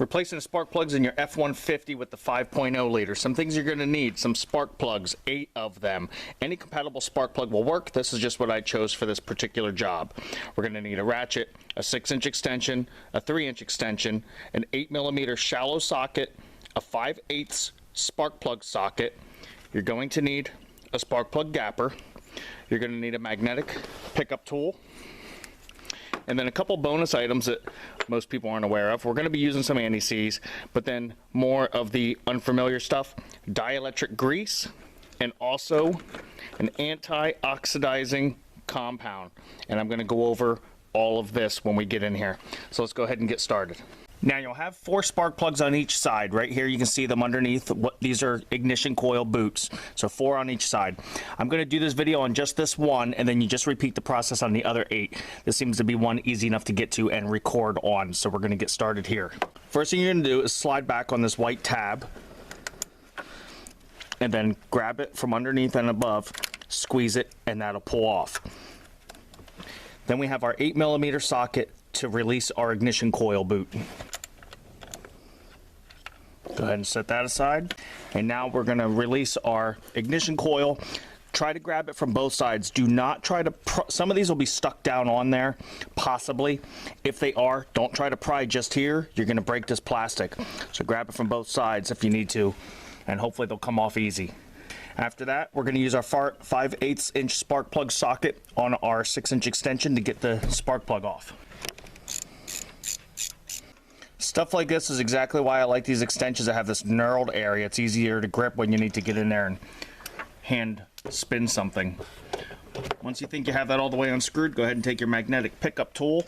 Replacing the spark plugs in your F150 with the 5.0 liter. Some things you're going to need: some spark plugs, 8 of them. Any compatible spark plug will work. This is just what I chose for this particular job. We're going to need a ratchet, a 6-inch extension, a 3-inch extension, an 8mm shallow socket, a 5/8 spark plug socket. You're going to need a spark plug gapper. You're going to need a magnetic pickup tool. And then a couple bonus items that most people aren't aware of. We're going to be using some anti-seize, but then more of the unfamiliar stuff: dielectric grease, and also an anti-oxidizing compound. And I'm going to go over all of this when we get in here. So let's go ahead and get started. Now you'll have 4 spark plugs on each side. Right here you can see them underneath. These are ignition coil boots. So 4 on each side. I'm going to do this video on just this one, and then you just repeat the process on the other 8. This seems to be one easy enough to get to and record on. So we're going to get started here. First thing you're going to do is slide back on this white tab, and then grab it from underneath and above, squeeze it, and that'll pull off. Then we have our 8mm socket to release our ignition coil boot. Go ahead and set that aside. And now we're going to release our ignition coil. Try to grab it from both sides. Do not try to some of these will be stuck down on there, possibly. If they are, don't try to pry just here. You're going to break this plastic. So grab it from both sides if you need to, and hopefully they'll come off easy. After that, we're going to use our 5/8 inch spark plug socket on our 6-inch extension to get the spark plug off. Stuff like this is exactly why I like these extensions that have this knurled area. It's easier to grip when you need to get in there and hand spin something. Once you think you have that all the way unscrewed, go ahead and take your magnetic pickup tool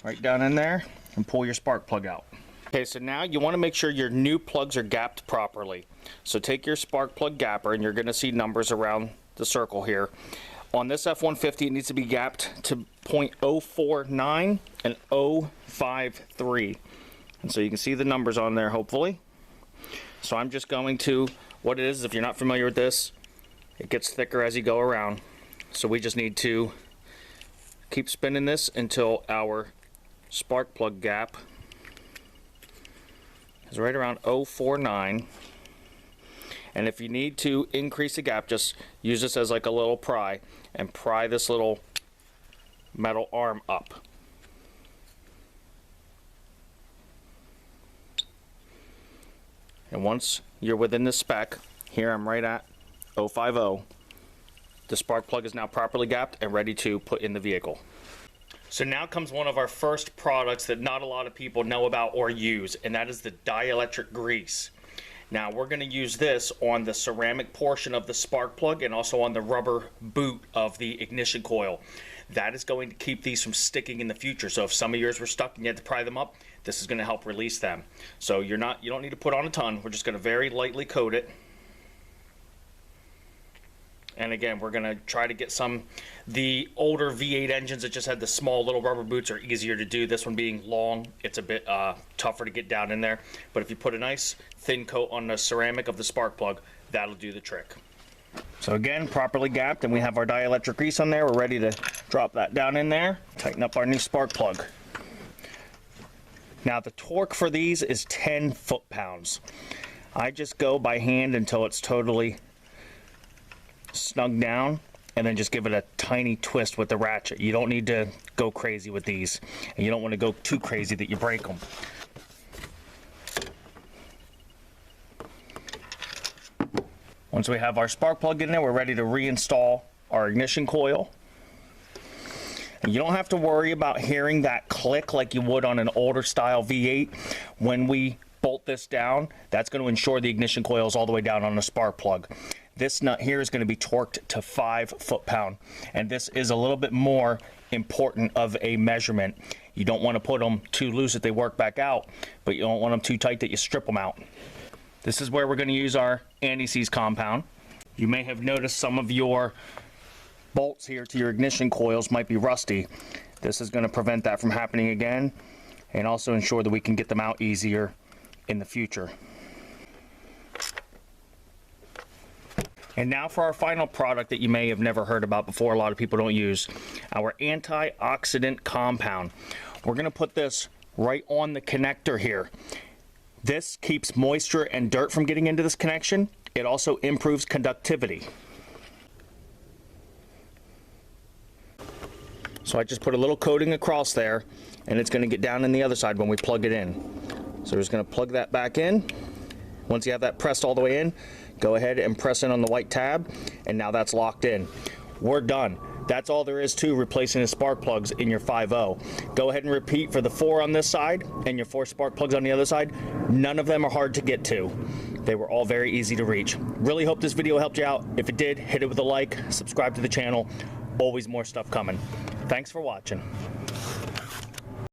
right down in there and pull your spark plug out. Okay, so now you want to make sure your new plugs are gapped properly. So take your spark plug gapper, and you're going to see numbers around the circle here. On this F150, it needs to be gapped to 0.049 and 0.53. And so you can see the numbers on there, hopefully. So I'm just going to, what it is, if you're not familiar with this, it gets thicker as you go around. So we just need to keep spinning this until our spark plug gap is right around 0.49. And if you need to increase the gap, just use this as like a little pry and pry this little metal arm up. And once you're within the spec, here I'm right at 0.50. The spark plug is now properly gapped and ready to put in the vehicle. So now comes one of our first products that not a lot of people know about or use, and that is the dielectric grease. Now we're going to use this on the ceramic portion of the spark plug and also on the rubber boot of the ignition coil. That is going to keep these from sticking in the future. So if some of yours were stuck and you had to pry them up, this is going to help release them. So you don't need to put on a ton. We're just going to very lightly coat it. And again, we're going to try to get the older V8 engines that just had the small little rubber boots are easier to do. This one being long, it's a bit tougher to get down in there. But if you put a nice thin coat on the ceramic of the spark plug, that'll do the trick. So again, properly gapped, and we have our dielectric grease on there. We're ready to drop that down in there, tighten up our new spark plug. Now the torque for these is 10 foot-pounds. I just go by hand until it's totally snug down, and then just give it a tiny twist with the ratchet. You don't need to go crazy with these, and you don't want to go too crazy that you break them. Once we have our spark plug in there, we're ready to reinstall our ignition coil. And you don't have to worry about hearing that click like you would on an older style V8. When we bolt this down, that's going to ensure the ignition coil is all the way down on the spark plug. This nut here is going to be torqued to 5 foot-pound, and this is a little bit more important of a measurement. You don't want to put them too loose that they work back out, but you don't want them too tight that you strip them out. This is where we're going to use our anti-seize compound. You may have noticed some of your bolts here to your ignition coils might be rusty. This is going to prevent that from happening again, and also ensure that we can get them out easier in the future. And now for our final product that you may have never heard about before, a lot of people don't use, our antioxidant compound. We're going to put this right on the connector here. This keeps moisture and dirt from getting into this connection. It also improves conductivity. So I just put a little coating across there, and it's going to get down in the other side when we plug it in. So we're just going to plug that back in. Once you have that pressed all the way in, go ahead and press in on the white tab, and now that's locked in. We're done. That's all there is to replacing the spark plugs in your 5.0. Go ahead and repeat for the 4 on this side and your 4 spark plugs on the other side. None of them are hard to get to. They were all very easy to reach. Really hope this video helped you out. If it did, hit it with a like, subscribe to the channel. Always more stuff coming. Thanks for watching.